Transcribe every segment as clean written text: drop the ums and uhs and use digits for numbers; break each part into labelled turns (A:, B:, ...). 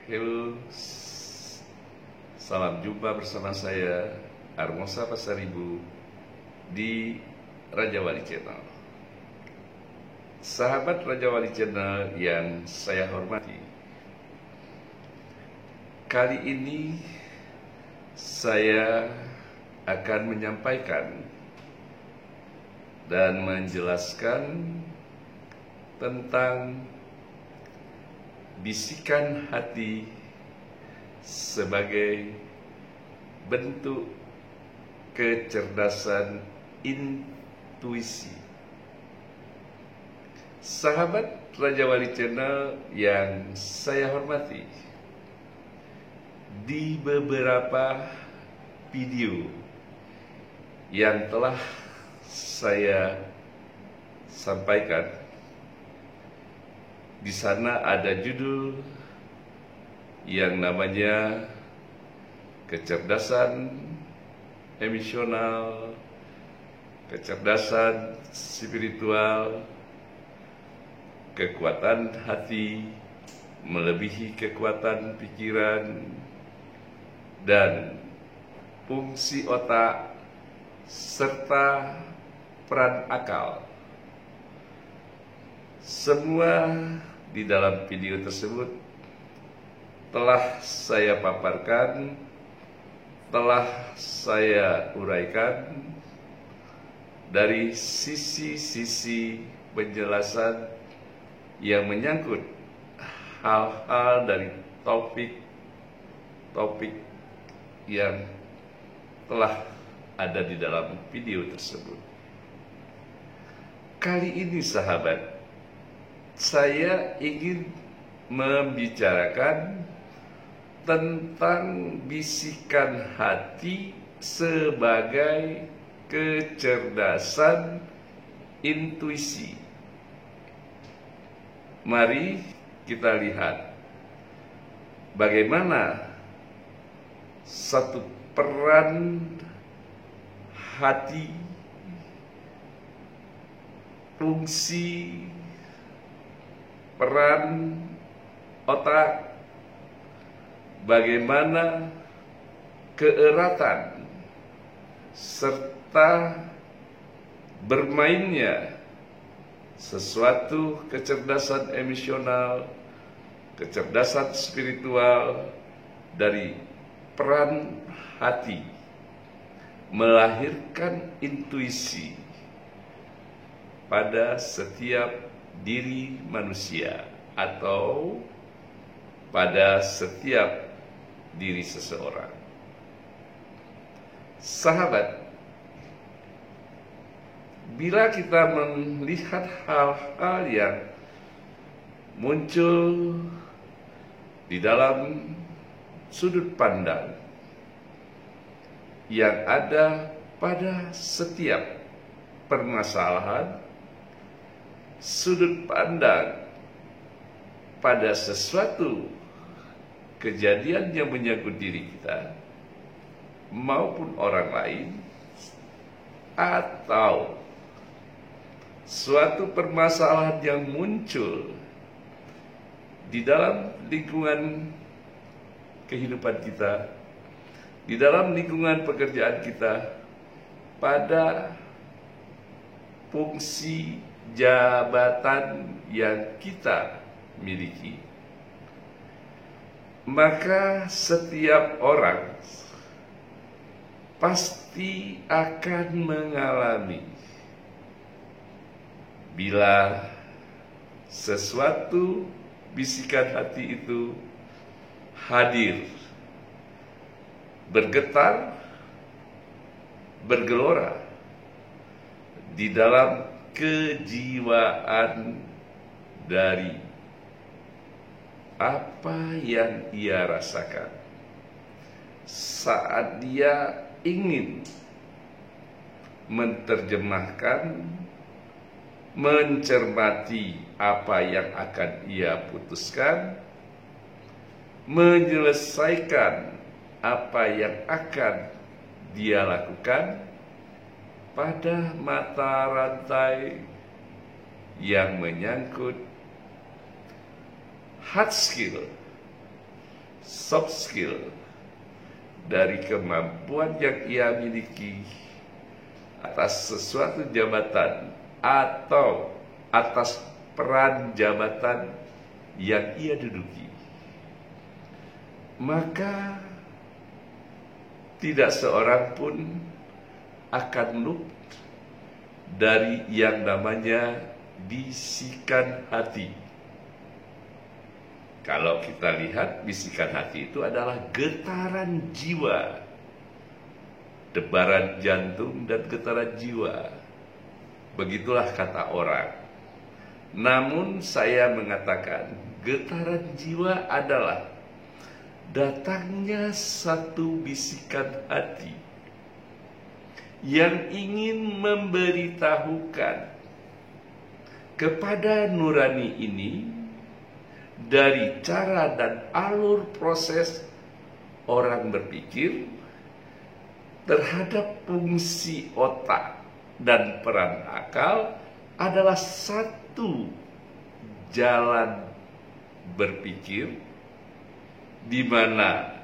A: Halo, salam jumpa bersama saya Armosa Pasaribu di Raja Wali Channel. Sahabat Raja Wali Channel yang saya hormati, kali ini saya akan menyampaikan dan menjelaskan tentang bisikan hati sebagai bentuk kecerdasan intuisi. Sahabat Raja Wali Channel yang saya hormati, di beberapa video yang telah saya sampaikan, di sana ada judul yang namanya kecerdasan emosional, kecerdasan spiritual, kekuatan hati melebihi kekuatan pikiran, dan fungsi otak serta peran akal. Semua di dalam video tersebut telah saya paparkan, telah saya uraikan dari sisi-sisi penjelasan yang menyangkut hal-hal dari topik-topik yang telah ada di dalam video tersebut. Kali ini sahabat, saya ingin membicarakan tentang bisikan hati sebagai kecerdasan intuisi. Mari kita lihat bagaimana satu peran hati, fungsi peran otak, bagaimana keeratan serta bermainnya sesuatu kecerdasan emosional, kecerdasan spiritual dari peran hati melahirkan intuisi pada setiap diri manusia atau pada setiap diri seseorang. Sahabat, bila kita melihat hal-hal yang muncul di dalam sudut pandang yang ada pada setiap permasalahan, sudut pandang pada sesuatu kejadian yang menyangkut diri kita maupun orang lain, atau suatu permasalahan yang muncul di dalam lingkungan kehidupan kita, di dalam lingkungan pekerjaan kita, pada fungsi jabatan yang kita miliki, maka setiap orang pasti akan mengalami bila sesuatu bisikan hati itu hadir, bergetar, bergelora di dalam kejiwaan dari apa yang ia rasakan saat dia ingin menerjemahkan, mencermati apa yang akan ia putuskan, menyelesaikan apa yang akan dia lakukan pada mata rantai yang menyangkut hard skill soft skill, dari kemampuan yang ia miliki atas sesuatu jabatan atau atas peran jabatan yang ia duduki, maka tidak seorang pun akan luput dari yang namanya bisikan hati. Kalau kita lihat, bisikan hati itu adalah getaran jiwa, debaran jantung dan getaran jiwa. Begitulah kata orang. Namun saya mengatakan, getaran jiwa adalah datangnya satu bisikan hati yang ingin memberitahukan kepada nurani ini dari cara dan alur proses orang berpikir terhadap fungsi otak dan peran akal adalah satu jalan berpikir di mana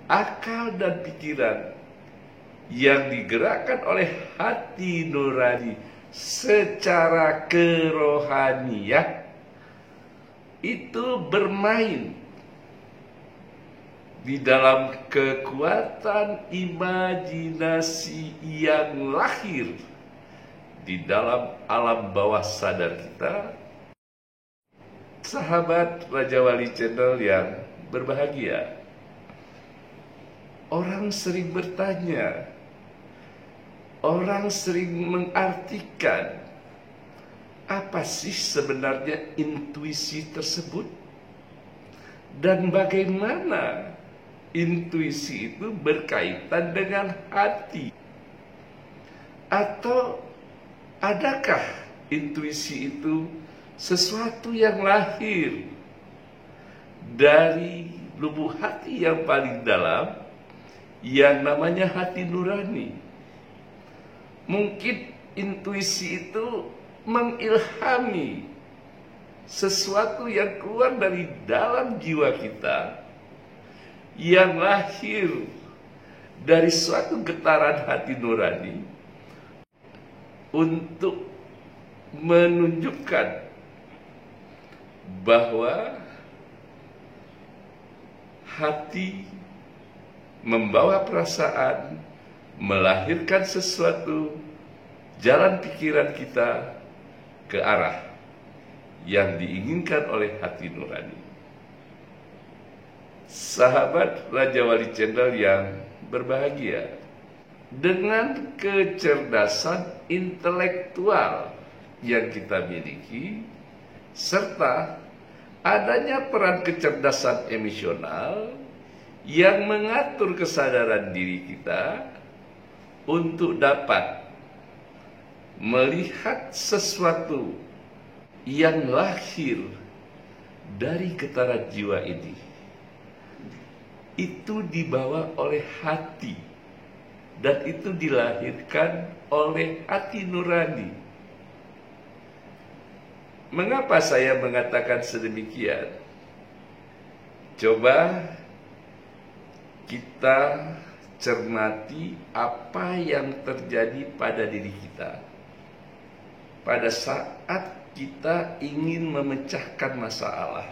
A: akal dan pikiran yang digerakkan oleh hati nurani secara kerohanian itu bermain di dalam kekuatan imajinasi yang lahir di dalam alam bawah sadar kita. Sahabat Raja Wali Channel yang berbahagia, orang sering bertanya, orang sering mengartikan, apa sih sebenarnya intuisi tersebut? Dan bagaimana intuisi itu berkaitan dengan hati? Atau adakah intuisi itu sesuatu yang lahir dari lubuk hati yang paling dalam, yang namanya hati nurani? Mungkin intuisi itu mengilhami sesuatu yang keluar dari dalam jiwa kita, yang lahir dari suatu getaran hati nurani, untuk menunjukkan bahwa hati membawa perasaan, melahirkan sesuatu jalan pikiran kita ke arah yang diinginkan oleh hati nurani. Sahabat Raja Wali Channel yang berbahagia, dengan kecerdasan intelektual yang kita miliki, serta adanya peran kecerdasan emosional yang mengatur kesadaran diri kita untuk dapat melihat sesuatu yang lahir dari getaran jiwa ini, itu dibawa oleh hati, dan itu dilahirkan oleh hati nurani. Mengapa saya mengatakan sedemikian? Coba kita cermati apa yang terjadi pada diri kita pada saat kita ingin memecahkan masalah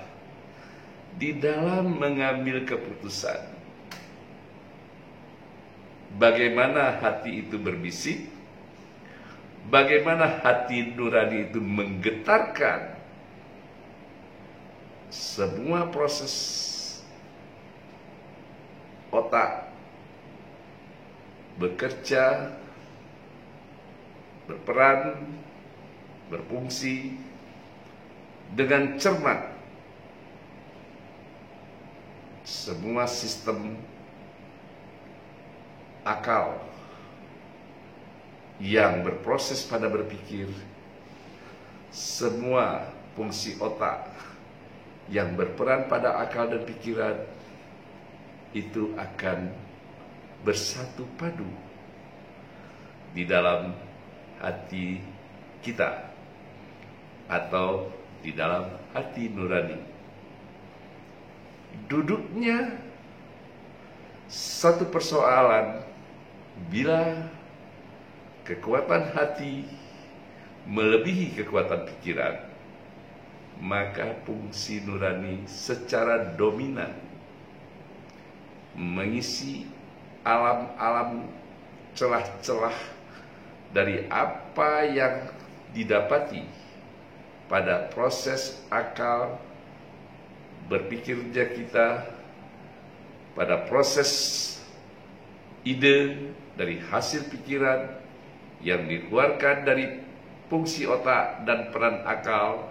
A: di dalam mengambil keputusan. Bagaimana hati itu berbisik, bagaimana hati nurani itu menggetarkan semua proses otak bekerja, berperan, berfungsi dengan cermat. Semua sistem akal yang berproses pada berpikir, semua fungsi otak yang berperan pada akal dan pikiran, itu akan bersatu padu di dalam hati kita atau di dalam hati nurani. duduknya satu persoalan bila kekuatan hati melebihi kekuatan pikiran, maka fungsi nurani secara dominan mengisi alam-alam celah-celah dari apa yang didapati pada proses akal berpikirnya kita, pada proses ide dari hasil pikiran yang dikeluarkan dari fungsi otak dan peran akal,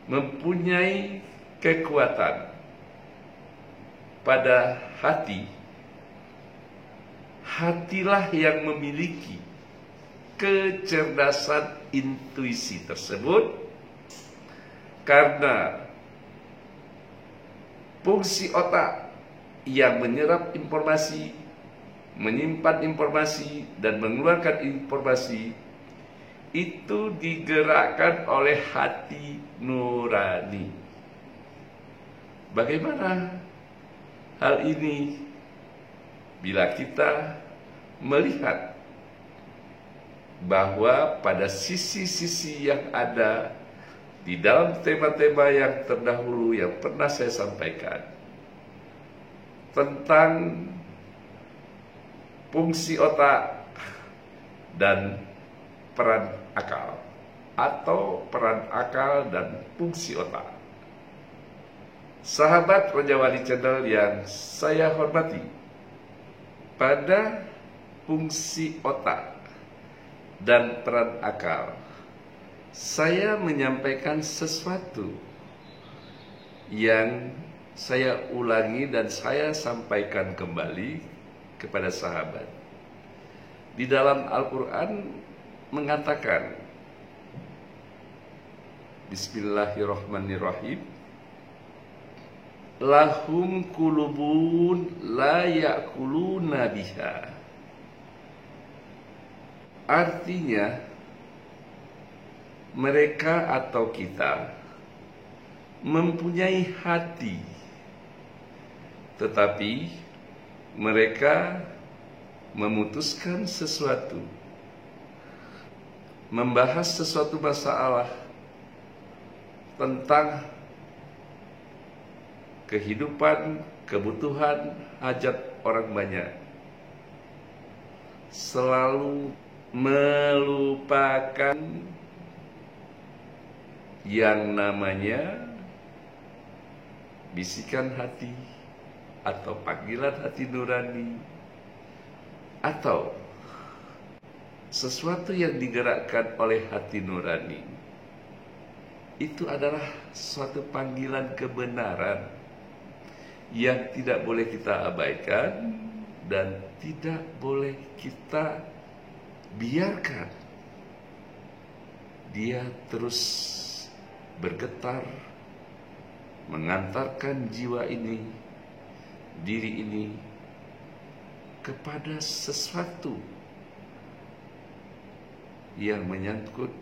A: mempunyai kekuatan pada hati. Hatilah yang memiliki kecerdasan intuisi tersebut, karena fungsi otak yang menyerap informasi, menyimpan informasi, dan mengeluarkan informasi itu digerakkan oleh hati nurani. Bagaimana hal ini bila kita melihat bahwa pada sisi-sisi yang ada di dalam tema-tema yang terdahulu yang pernah saya sampaikan tentang fungsi otak dan peran akal, atau peran akal dan fungsi otak. Sahabat Raja Wali Channel yang saya hormati, pada fungsi otak dan peran akal, saya menyampaikan sesuatu yang saya ulangi dan saya sampaikan kembali kepada sahabat. Di dalam Al-Quran mengatakan, Bismillahirrahmanirrahim, lahum kulubun la ya'kuluna biha. Artinya, mereka atau kita mempunyai hati, tetapi mereka memutuskan sesuatu, membahas sesuatu masalah tentang kehidupan, kebutuhan, hajat orang banyak, selalu melupakan yang namanya bisikan hati atau panggilan hati nurani, atau sesuatu yang digerakkan oleh hati nurani. Itu adalah suatu panggilan kebenaran yang tidak boleh kita abaikan dan tidak boleh kita biarkan dia terus bergetar, mengantarkan jiwa ini, diri ini kepada sesuatu yang menyangkut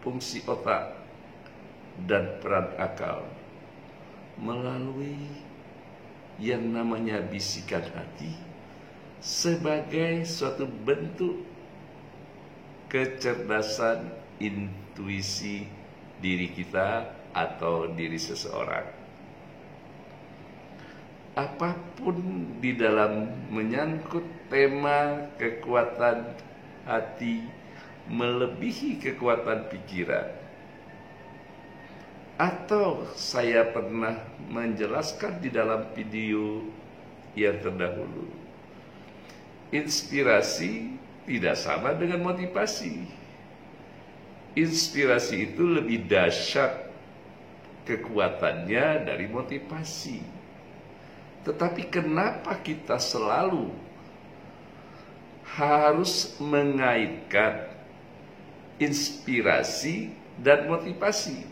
A: fungsi otak dan peran akal melalui yang namanya bisikan hati sebagai suatu bentuk kecerdasan intuisi diri kita atau diri seseorang. Apapun di dalam menyangkut tema kekuatan hati melebihi kekuatan pikiran, atau saya pernah menjelaskan di dalam video yang terdahulu, inspirasi tidak sama dengan motivasi. Inspirasi itu lebih dahsyat kekuatannya dari motivasi. Tetapi kenapa kita selalu harus mengaitkan inspirasi dan motivasi?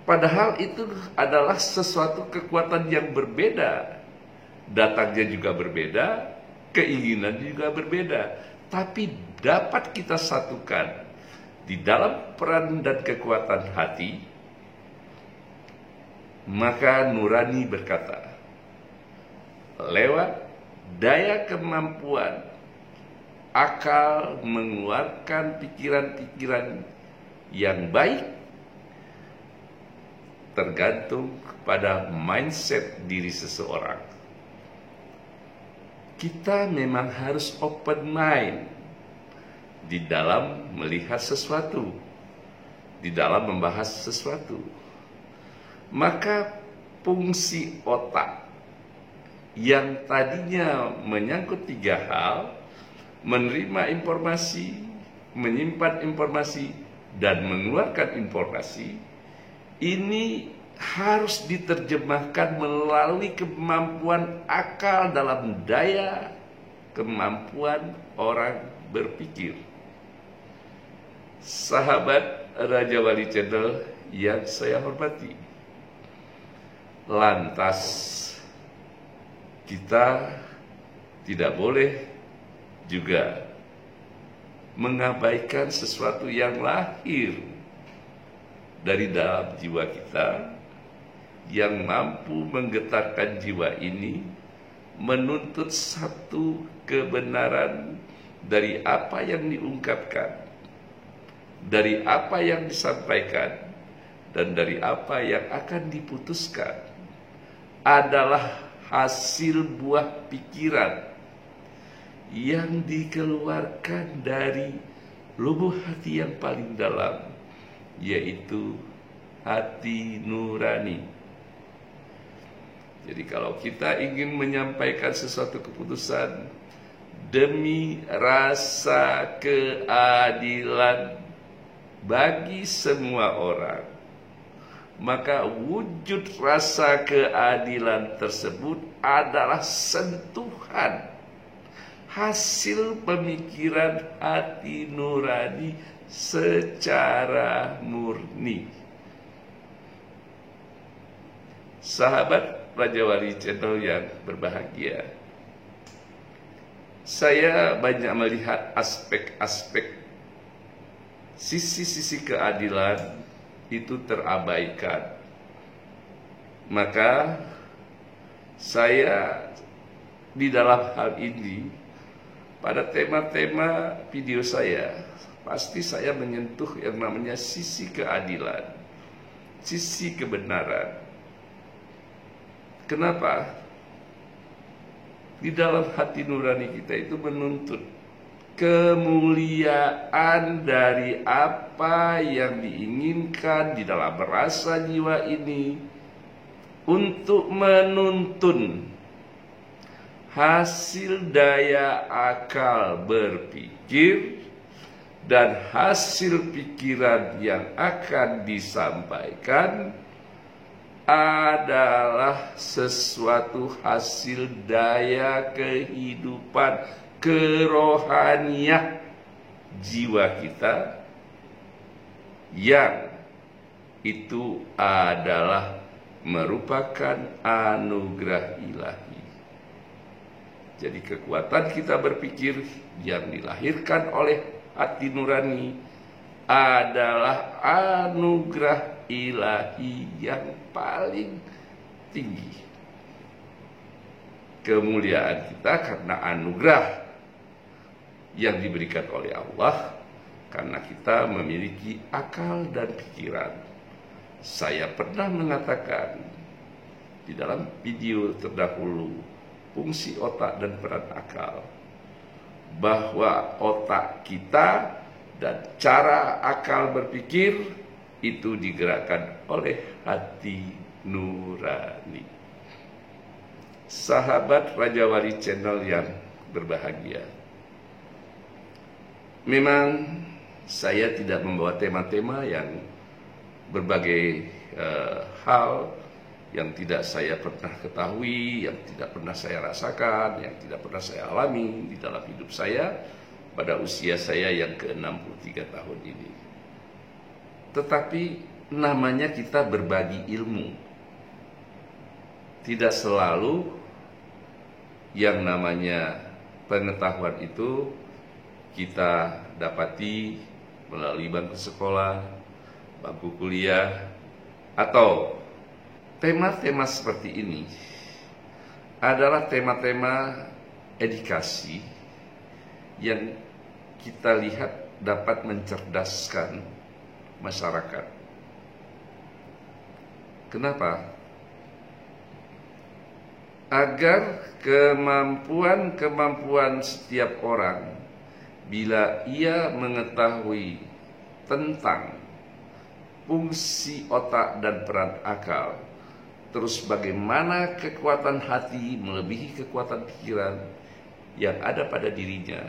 A: Padahal itu adalah sesuatu kekuatan yang berbeda. Datangnya juga berbeda, keinginan juga berbeda. Tapi dapat kita satukan di dalam peran dan kekuatan hati Maka Nurani berkata, lewat daya kemampuan akal mengeluarkan pikiran-pikiran yang baik tergantung kepada mindset diri seseorang. Kita memang harus open mind di dalam melihat sesuatu, di dalam membahas sesuatu. Maka fungsi otak yang tadinya menyangkut 3 hal, menerima informasi, menyimpan informasi, dan mengeluarkan informasi, ini harus diterjemahkan melalui kemampuan akal dalam daya kemampuan orang berpikir. Sahabat Raja Wali Channel yang saya hormati, lantas kita tidak boleh juga mengabaikan sesuatu yang lahir dari dalam jiwa kita, yang mampu menggetarkan jiwa ini menuntut satu kebenaran dari apa yang diungkapkan, dari apa yang disampaikan, dan dari apa yang akan diputuskan adalah hasil buah pikiran yang dikeluarkan dari lubuk hati yang paling dalam, yaitu hati nurani. Jadi kalau kita ingin menyampaikan sesuatu keputusan demi rasa keadilan bagi semua orang, maka wujud rasa keadilan tersebut adalah sentuhan hasil pemikiran hati nurani secara murni. Sahabat Raja Wali Channel yang berbahagia, saya banyak melihat aspek-aspek sisi-sisi keadilan itu terabaikan. Maka saya di dalam hal ini, pada tema-tema video saya, pasti saya menyentuh yang namanya sisi keadilan, sisi kebenaran. Kenapa? Di dalam hati nurani kita itu menuntut kemuliaan dari apa yang diinginkan di dalam rasa jiwa ini, untuk menuntun hasil daya akal berpikir dan hasil pikiran yang akan disampaikan adalah sesuatu hasil daya kehidupan kerohanian jiwa kita, yang itu adalah merupakan anugerah ilahi. Jadi kekuatan kita berpikir yang dilahirkan oleh hati nurani adalah anugerah ilahi yang paling tinggi. Kemuliaan kita karena anugerah yang diberikan oleh Allah, karena kita memiliki akal dan pikiran. Saya pernah mengatakan di dalam video terdahulu, fungsi otak dan peran akal, bahwa otak kita dan cara akal berpikir itu digerakkan oleh hati nurani. Sahabat Raja Wali Channel yang berbahagia, memang saya tidak membawa tema-tema yang berbagai hal yang tidak saya pernah ketahui, yang tidak pernah saya rasakan, yang tidak pernah saya alami di dalam hidup saya pada usia saya yang ke-63 tahun ini. Tetapi namanya kita berbagi ilmu. Tidak selalu yang namanya pengetahuan itu kita dapati melalui bangku sekolah, bangku kuliah, atau tema-tema seperti ini adalah tema-tema edukasi yang kita lihat dapat mencerdaskan masyarakat. Kenapa? Agar kemampuan setiap orang, bila ia mengetahui tentang fungsi otak dan peran akal, terus bagaimana kekuatan hati melebihi kekuatan pikiran yang ada pada dirinya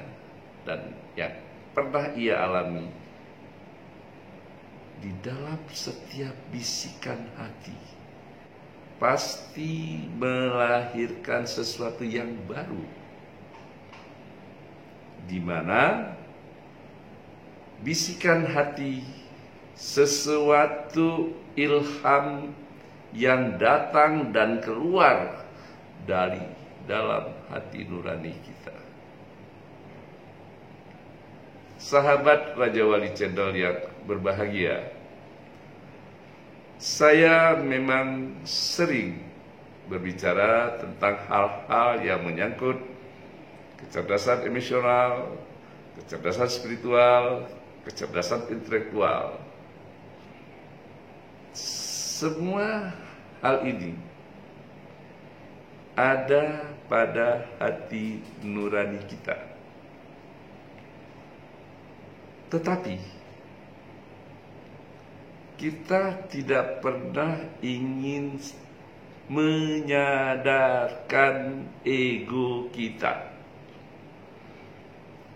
A: dan yang pernah ia alami, di dalam setiap bisikan hati pasti melahirkan sesuatu yang baru, di mana bisikan hati sesuatu ilham yang datang dan keluar dari dalam hati nurani kita. Sahabat Raja Wali Channel yang berbahagia, saya memang sering berbicara tentang hal-hal yang menyangkut kecerdasan emosional, kecerdasan spiritual, kecerdasan intelektual. Semua hal ini ada pada hati nurani kita. Tetapi kita tidak pernah ingin menyadarkan ego kita.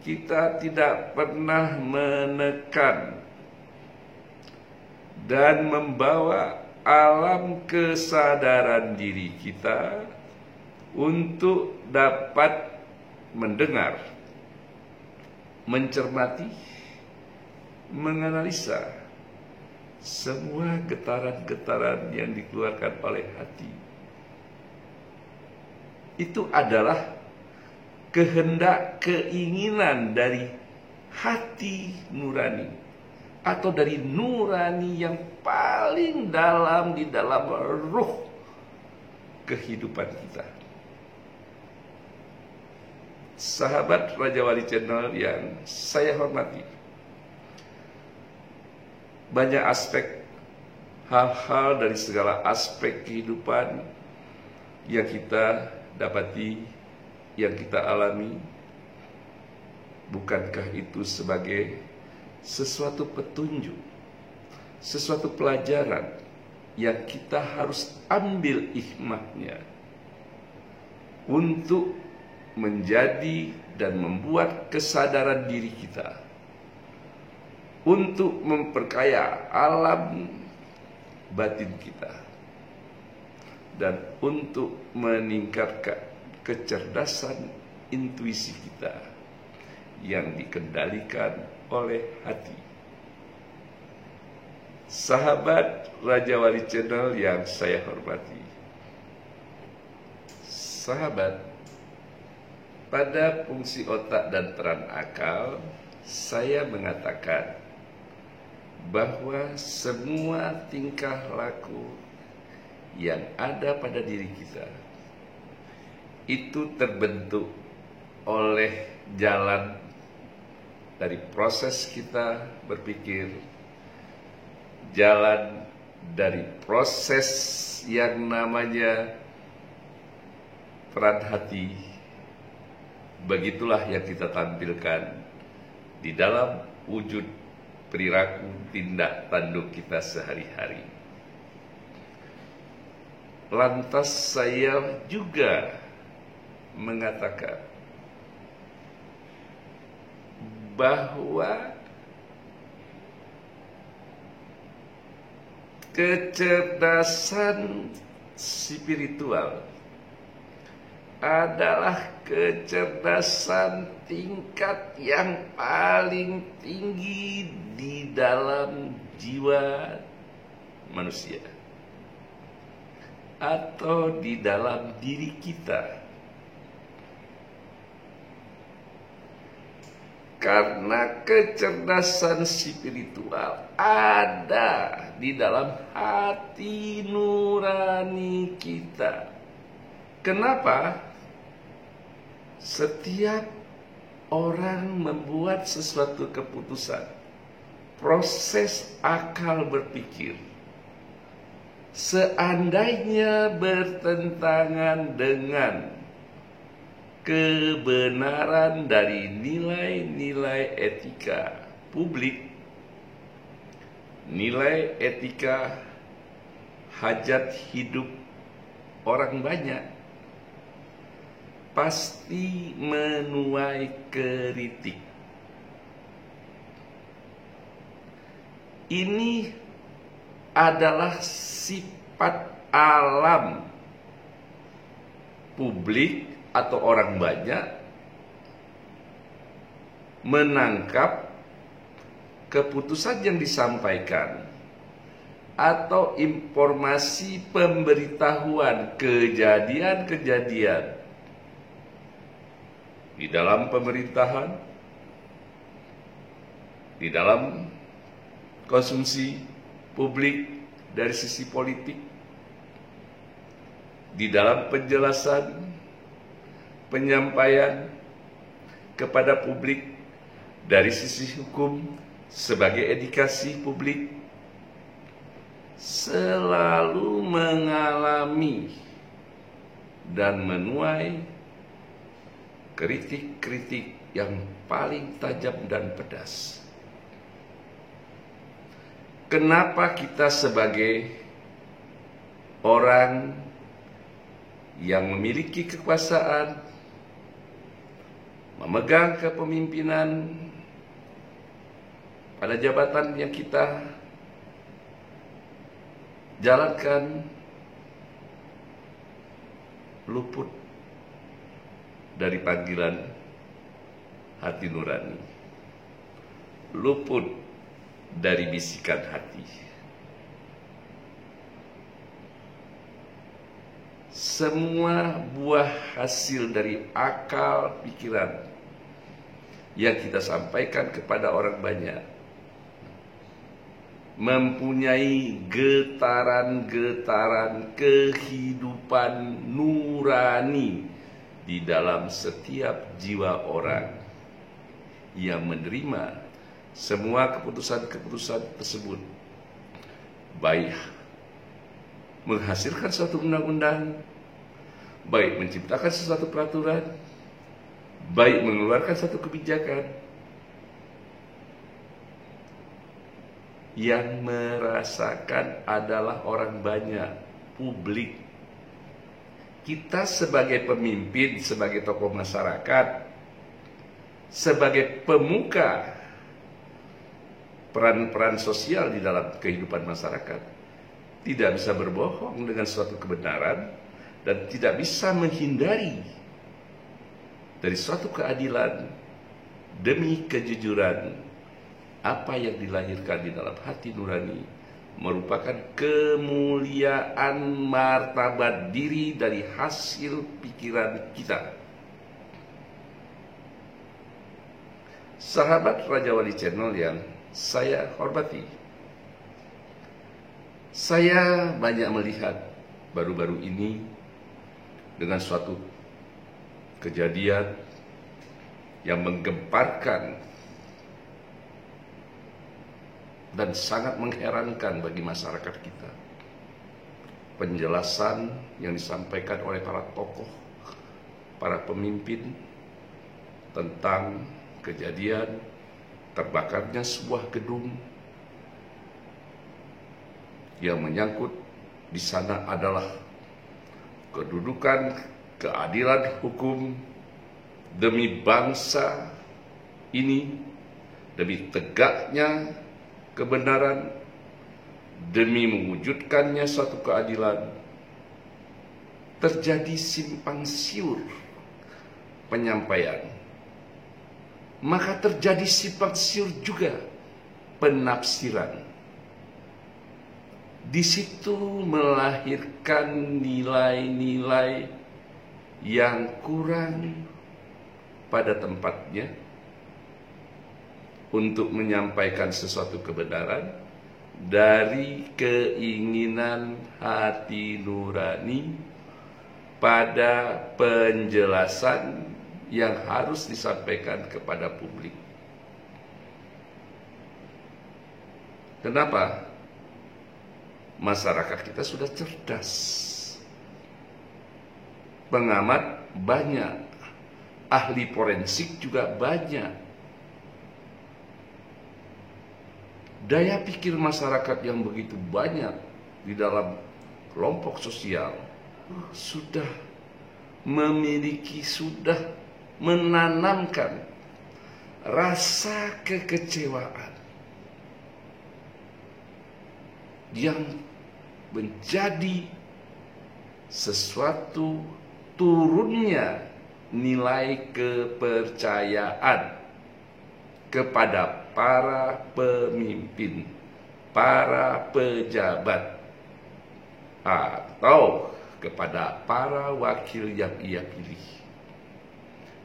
A: Kita tidak pernah menekan dan membawa alam kesadaran diri kita untuk dapat mendengar, mencermati, menganalisa semua getaran-getaran yang dikeluarkan oleh hati. Itu adalah kehendak, keinginan dari hati nurani, atau dari nurani yang paling dalam di dalam ruh kehidupan kita. Sahabat Raja Wali Channel yang saya hormati, banyak aspek, hal-hal dari segala aspek kehidupan yang kita dapati, yang kita alami, bukankah itu sebagai sesuatu petunjuk, sesuatu pelajaran yang kita harus ambil hikmahnya untuk menjadi dan membuat kesadaran diri kita, untuk memperkaya alam batin kita, dan untuk meningkatkan kecerdasan intuisi kita yang dikendalikan oleh hati. Sahabat Raja Wali Channel yang saya hormati, sahabat, pada fungsi otak dan peran akal, saya mengatakan bahwa semua tingkah laku yang ada pada diri kita itu terbentuk oleh jalan dari proses kita berpikir, jalan dari proses yang namanya peran hati. Begitulah yang kita tampilkan di dalam wujud perilaku tindak tanduk kita sehari-hari. Lantas saya juga mengatakan bahwa kecerdasan spiritual adalah kecerdasan tingkat yang paling tinggi di dalam jiwa manusia atau di dalam diri kita. Karena kecerdasan spiritual ada di dalam hati nurani kita. Kenapa? Setiap orang membuat sesuatu keputusan, proses akal berpikir, seandainya bertentangan dengan kebenaran dari nilai-nilai etika publik, nilai etika hajat hidup orang banyak, pasti menuai kritik. Ini adalah sifat alam publik atau orang banyak menangkap keputusan yang disampaikan atau informasi pemberitahuan kejadian-kejadian di dalam pemerintahan, di dalam konsumsi publik dari sisi politik, di dalam penjelasan penyampaian kepada publik dari sisi hukum sebagai edukasi publik, selalu mengalami dan menuai kritik-kritik yang paling tajam dan pedas. Kenapa kita sebagai orang yang memiliki kekuasaan, memegang kepemimpinan pada jabatan yang kita jalankan, luput dari panggilan hati nurani, luput dari bisikan hati. Semua buah hasil dari akal pikiran yang kita sampaikan kepada orang banyak mempunyai getaran-getaran kehidupan nurani di dalam setiap jiwa orang yang menerima semua keputusan-keputusan tersebut, baik menghasilkan suatu undang-undang, baik menciptakan sesuatu peraturan, baik mengeluarkan satu kebijakan, yang merasakan adalah orang banyak, publik. Kita sebagai pemimpin, sebagai tokoh masyarakat, sebagai pemuka peran-peran sosial di dalam kehidupan masyarakat, tidak bisa berbohong dengan suatu kebenaran dan tidak bisa menghindari dari suatu keadilan demi kejujuran. Apa yang dilahirkan di dalam hati nurani merupakan kemuliaan martabat diri dari hasil pikiran kita. Sahabat Raja Wali Channel yang saya hormati, saya banyak melihat baru-baru ini dengan suatu kejadian yang menggemparkan dan sangat mengherankan bagi masyarakat kita. Penjelasan yang disampaikan oleh para tokoh, para pemimpin tentang kejadian terbakarnya sebuah gedung yang menyangkut di sana adalah kedudukan keadilan hukum demi bangsa ini, demi tegaknya kebenaran, demi mewujudkannya suatu keadilan. Terjadi simpang siur penyampaian, maka terjadi simpang siur juga penafsiran. Di situ melahirkan nilai-nilai yang kurang pada tempatnya, untuk menyampaikan sesuatu kebenaran dari keinginan hati nurani pada penjelasan yang harus disampaikan kepada publik. Kenapa? Masyarakat kita sudah cerdas. Pengamat banyak, ahli forensik juga banyak. Daya pikir masyarakat yang begitu banyak di dalam kelompok sosial sudah menanamkan rasa kekecewaan yang menjadi sesuatu turunnya nilai kepercayaan kepada para pemimpin, para pejabat, atau kepada para wakil yang ia pilih.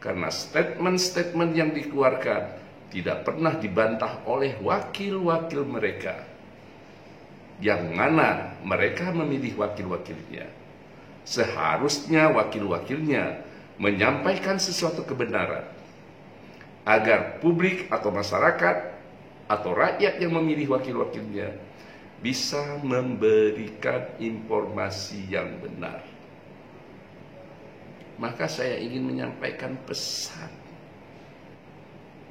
A: Karena statement-statement yang dikeluarkan tidak pernah dibantah oleh wakil-wakil mereka, yang mana mereka memilih wakil-wakilnya. Seharusnya wakil-wakilnya menyampaikan sesuatu kebenaran agar publik atau masyarakat atau rakyat yang memilih wakil-wakilnya bisa memberikan informasi yang benar. Maka saya ingin menyampaikan pesan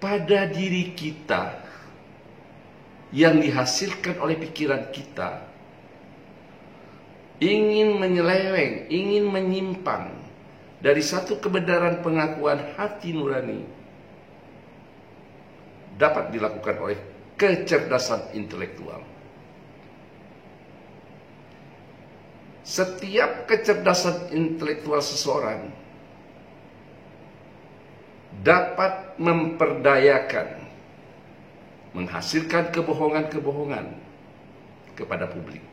A: pada diri kita yang dihasilkan oleh pikiran kita, ingin menyeleweng, ingin menyimpang dari satu kebenaran pengakuan hati nurani, dapat dilakukan oleh kecerdasan intelektual. Setiap kecerdasan intelektual seseorang dapat memperdayakan, menghasilkan kebohongan-kebohongan kepada publik.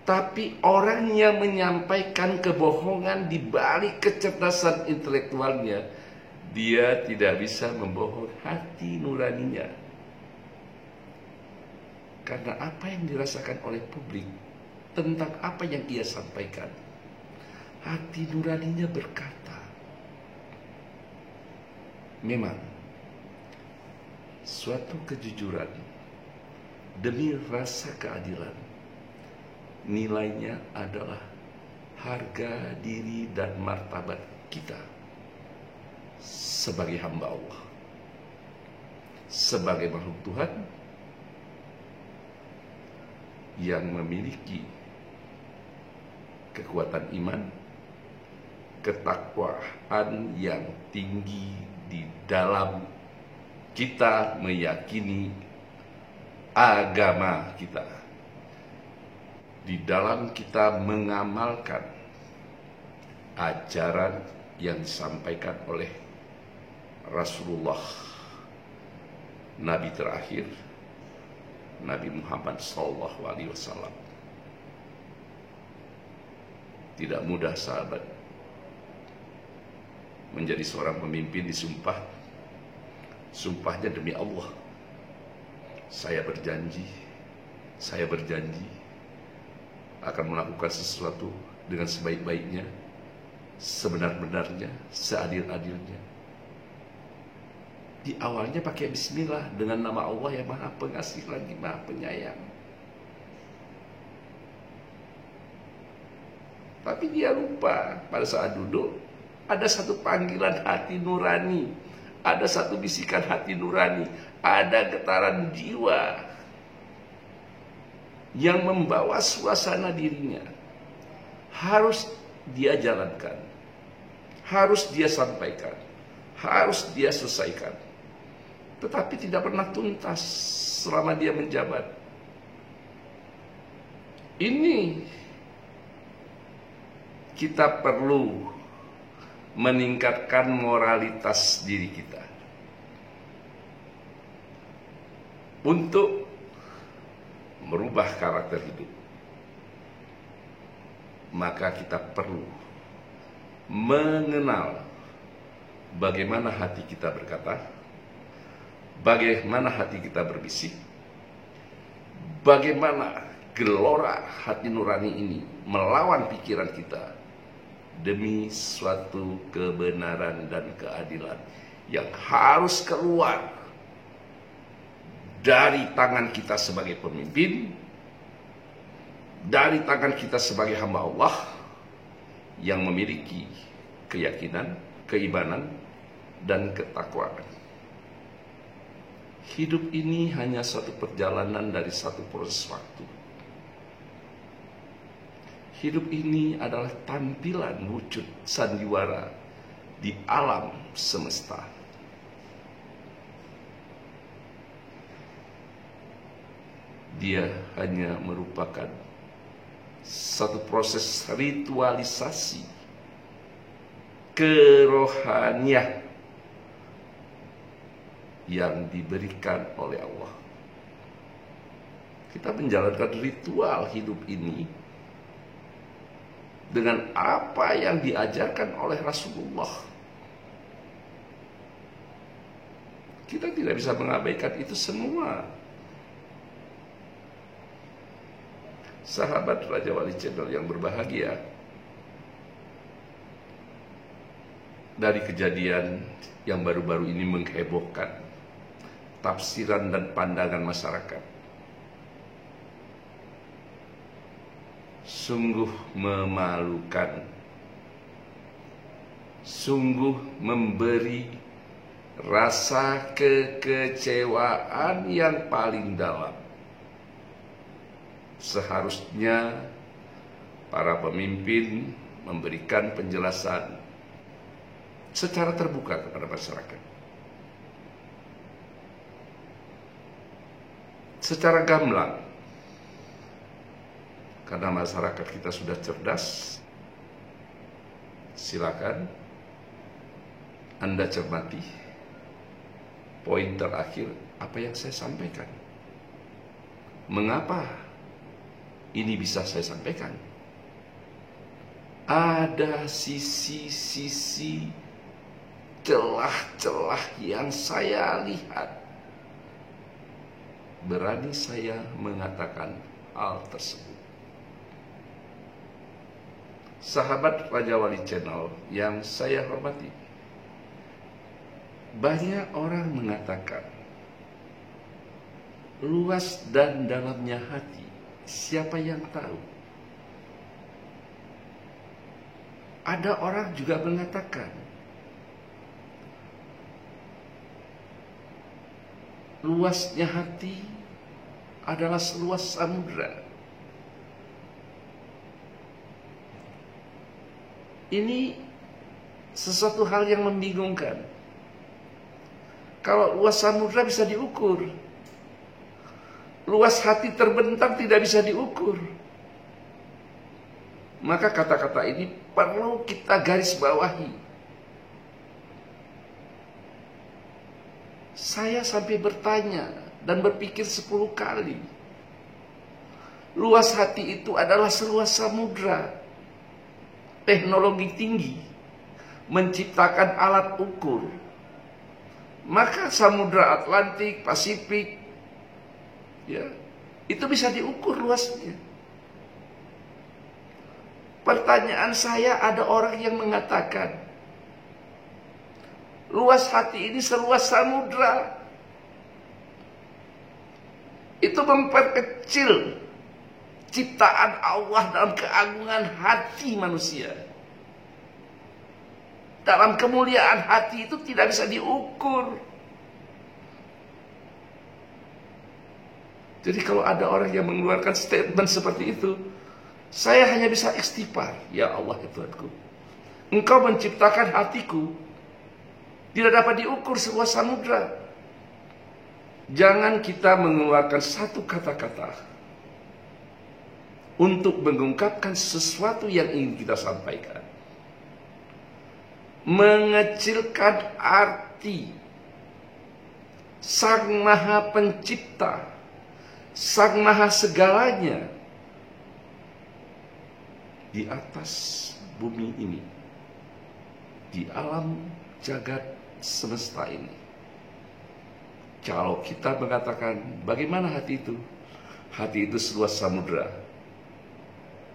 A: Tapi orang yang menyampaikan kebohongan di balik kecerdasan intelektualnya, dia tidak bisa membohong hati nuraninya. Karena apa yang dirasakan oleh publik tentang apa yang ia sampaikan, hati nuraninya berkata, memang suatu kejujuran demi rasa keadilan, nilainya adalah harga diri dan martabat kita sebagai hamba Allah, sebagai makhluk Tuhan yang memiliki kekuatan iman, ketakwaan yang tinggi di dalam kita meyakini agama kita, di dalam kita mengamalkan ajaran yang disampaikan oleh Rasulullah, Nabi terakhir, Nabi Muhammad SAW. Tidak mudah sahabat menjadi seorang pemimpin disumpah. Sumpahnya demi Allah, saya berjanji akan melakukan sesuatu dengan sebaik-baiknya, sebenar-benarnya, seadil-adilnya. Di awalnya pakai bismillah, dengan nama Allah yang maha pengasih lagi maha penyayang. Tapi dia lupa pada saat duduk ada satu panggilan hati nurani, ada satu bisikan hati nurani, ada getaran jiwa yang membawa suasana dirinya. Harus dia jalankan, harus dia sampaikan, harus dia selesaikan. Tetapi tidak pernah tuntas selama dia menjabat. Ini kita perlu meningkatkan moralitas diri kita untuk merubah karakter hidup. Maka kita perlu mengenal bagaimana hati kita berkata, bagaimana hati kita berbisik, bagaimana gelora hati nurani ini melawan pikiran kita demi suatu kebenaran dan keadilan yang harus keluar dari tangan kita sebagai pemimpin, dari tangan kita sebagai hamba Allah yang memiliki keyakinan, keimanan, dan ketakwaan. Hidup ini hanya satu perjalanan dari satu proses waktu. Hidup ini adalah tampilan wujud sandiwara di alam semesta. Dia hanya merupakan satu proses ritualisasi kerohanian yang diberikan oleh Allah. Kita menjalankan ritual hidup ini dengan apa yang diajarkan oleh Rasulullah. Kita tidak bisa mengabaikan itu semua. Sahabat Raja Wali Channel yang berbahagia, dari kejadian yang baru-baru ini menghebohkan tafsiran dan pandangan masyarakat, sungguh memalukan, sungguh memberi rasa kekecewaan yang paling dalam. Seharusnya para pemimpin memberikan penjelasan secara terbuka kepada masyarakat, secara gamblang, karena masyarakat kita sudah cerdas. Silakan Anda cermati poin terakhir apa yang saya sampaikan. Mengapa ini bisa saya sampaikan? Ada sisi-sisi celah-celah yang saya lihat. Berani saya mengatakan hal tersebut. Sahabat Raja Wali Channel yang saya hormati, banyak orang mengatakan luas dan dalamnya hati, siapa yang tahu? Ada orang juga mengatakan luasnya hati adalah seluas samudra. Ini sesuatu hal yang membingungkan. Kalau luas samudra bisa diukur, luas hati terbentang tidak bisa diukur. Maka kata-kata ini perlu kita garis bawahi. Saya sampai bertanya dan berpikir 10 kali. Luas hati itu adalah seluas samudra. Teknologi tinggi menciptakan alat ukur. Maka samudra Atlantik, Pasifik, ya, itu bisa diukur luasnya. Pertanyaan saya, ada orang yang mengatakan luas hati ini seluas samudra. Itu memperkecil ciptaan Allah dalam keagungan hati manusia. Dalam kemuliaan hati itu tidak bisa diukur. Jadi kalau ada orang yang mengeluarkan statement seperti itu, saya hanya bisa istighfar. Ya Allah, ya Tuhanku, Engkau menciptakan hatiku, tidak dapat diukur seluas samudra. Jangan kita mengeluarkan satu kata-kata untuk mengungkapkan sesuatu yang ingin kita sampaikan, mengecilkan arti Sang Maha Pencipta, Sang Maha Segalanya di atas bumi ini, di alam jagat semesta ini. Kalau kita mengatakan, bagaimana hati itu? Hati itu seluas samudra.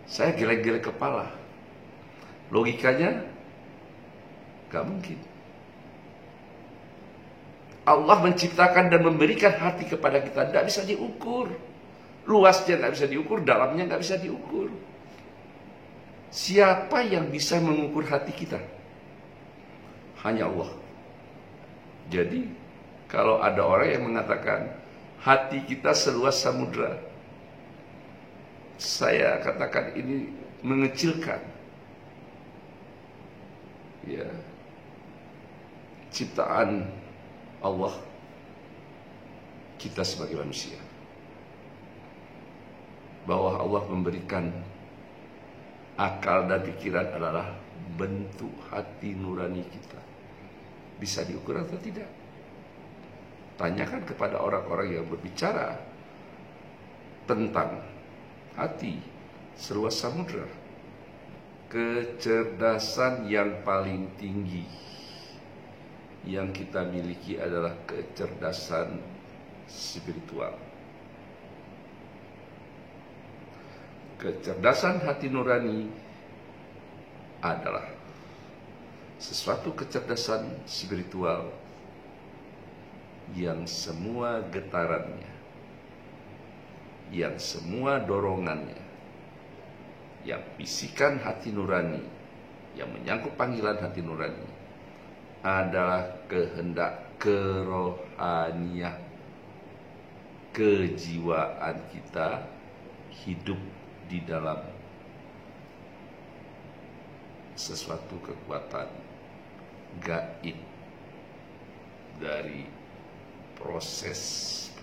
A: Saya geleng-geleng kepala. Logikanya, gak mungkin. Allah menciptakan dan memberikan hati kepada kita, tidak bisa diukur. Luasnya nggak bisa diukur, dalamnya nggak bisa diukur. Siapa yang bisa mengukur hati kita? Hanya Allah. Jadi, kalau ada orang yang mengatakan hati kita seluas samudra, saya katakan ini mengecilkan, ya, ciptaan Allah kita sebagai manusia. Bahwa Allah memberikan akal dan pikiran adalah bentuk hati nurani kita. Bisa diukur atau tidak? Tanyakan kepada orang-orang yang berbicara tentang hati seluas samudra. Kecerdasan yang paling tinggi yang kita miliki adalah kecerdasan spiritual. Kecerdasan hati nurani adalah sesuatu kecerdasan spiritual yang semua getarannya, yang semua dorongannya, yang bisikan hati nurani, yang menyangkut panggilan hati nurani adalah kehendak kerohaniah, kejiwaan kita hidup di dalam sesuatu kekuatan gaib dari proses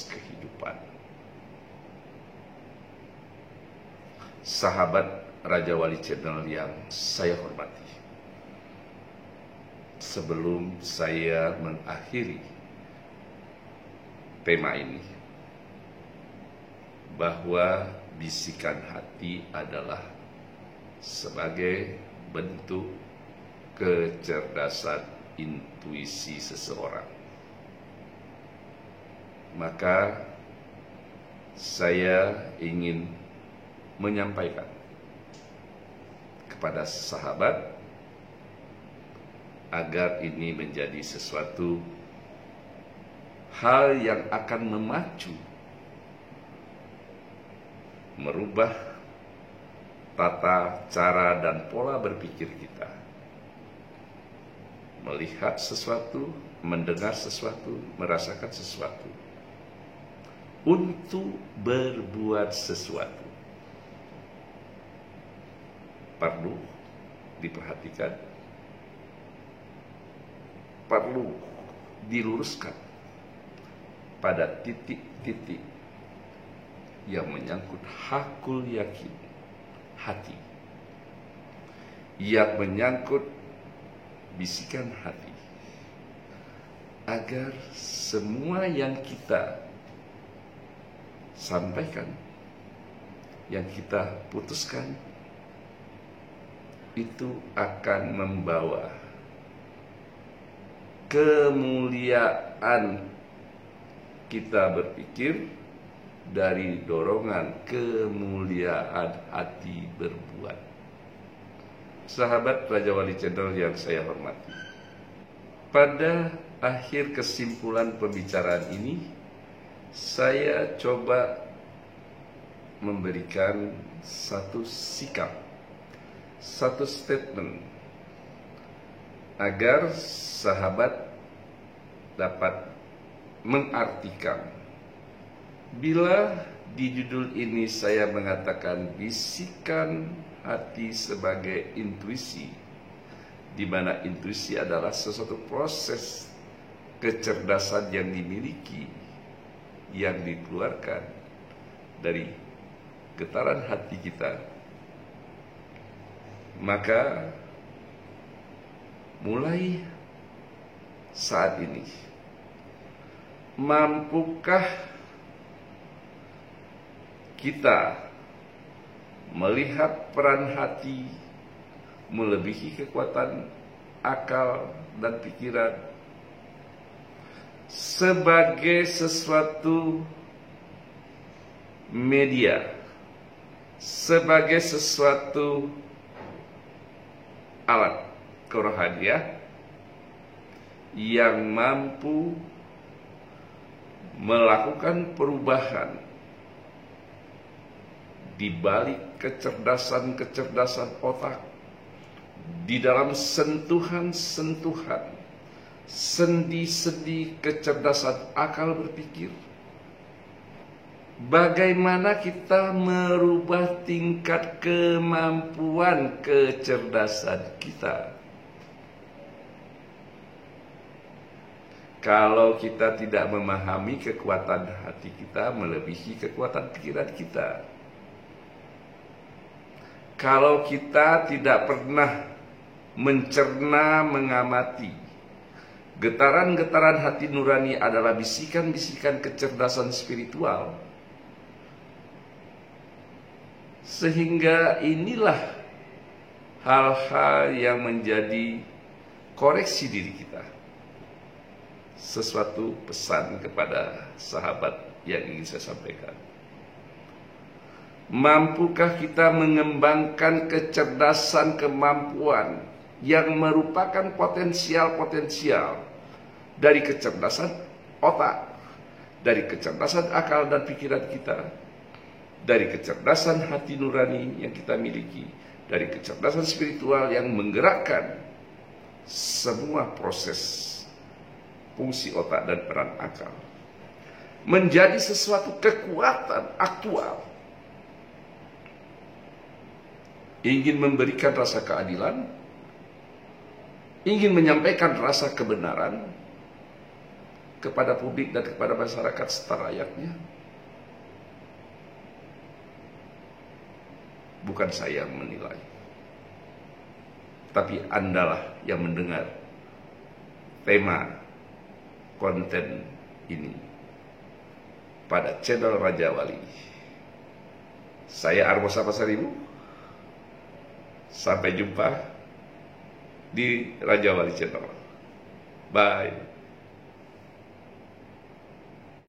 A: kehidupan. Sahabat Raja Wali Channel yang saya hormati, sebelum saya mengakhiri tema ini, bahwa bisikan hati adalah sebagai bentuk kecerdasan intuisi seseorang. Maka saya ingin menyampaikan kepada sahabat agar ini menjadi sesuatu hal yang akan memacu, merubah tata cara dan pola berpikir kita. Melihat sesuatu, mendengar sesuatu, merasakan sesuatu, untuk berbuat sesuatu. Perlu diperhatikan, perlu diluruskan pada titik-titik yang menyangkut hakul yakin, hati, yang menyangkut bisikan hati, agar semua yang kita sampaikan, yang kita putuskan, itu akan membawa kemuliaan kita berpikir dari dorongan kemuliaan hati berbuat. Sahabat Raja Wali Channel yang saya hormati, pada akhir kesimpulan pembicaraan ini, saya coba memberikan satu sikap, satu statement, agar sahabat dapat mengartikan. Bila di judul ini saya mengatakan bisikan hati sebagai intuisi, di mana intuisi adalah sesuatu proses kecerdasan yang dimiliki, yang dikeluarkan dari getaran hati kita, maka mulai saat ini, mampukah kita melihat peran hati melebihi kekuatan akal dan pikiran? sebagai sesuatu media, sebagai sesuatu alat kerohanian yang mampu melakukan perubahan di balik kecerdasan-kecerdasan otak, di dalam sentuhan-sentuhan, sendi-sendi kecerdasan akal berpikir. Bagaimana kita merubah tingkat kemampuan kecerdasan kita? Kalau kita tidak memahami kekuatan hati kita melebihi kekuatan pikiran kita. Kalau kita tidak pernah mencerna, mengamati, getaran-getaran hati nurani adalah bisikan-bisikan kecerdasan spiritual. Sehingga inilah hal-hal yang menjadi koreksi diri kita. Sesuatu pesan kepada sahabat yang ingin saya sampaikan. Mampukah kita mengembangkan kecerdasan kemampuan yang merupakan potensial-potensial dari kecerdasan otak, dari kecerdasan akal dan pikiran kita, dari kecerdasan hati nurani yang kita miliki, dari kecerdasan spiritual yang menggerakkan semua proses fungsi otak dan peran akal menjadi sesuatu kekuatan aktual, ingin memberikan rasa keadilan, ingin menyampaikan rasa kebenaran kepada publik dan kepada masyarakat serta rakyatnya. Bukan saya yang menilai, tapi Andalah yang mendengar tema konten ini pada channel Raja Wali. Saya Armosa Pasaribu. Sampai jumpa di Raja Wali Channel. Bye.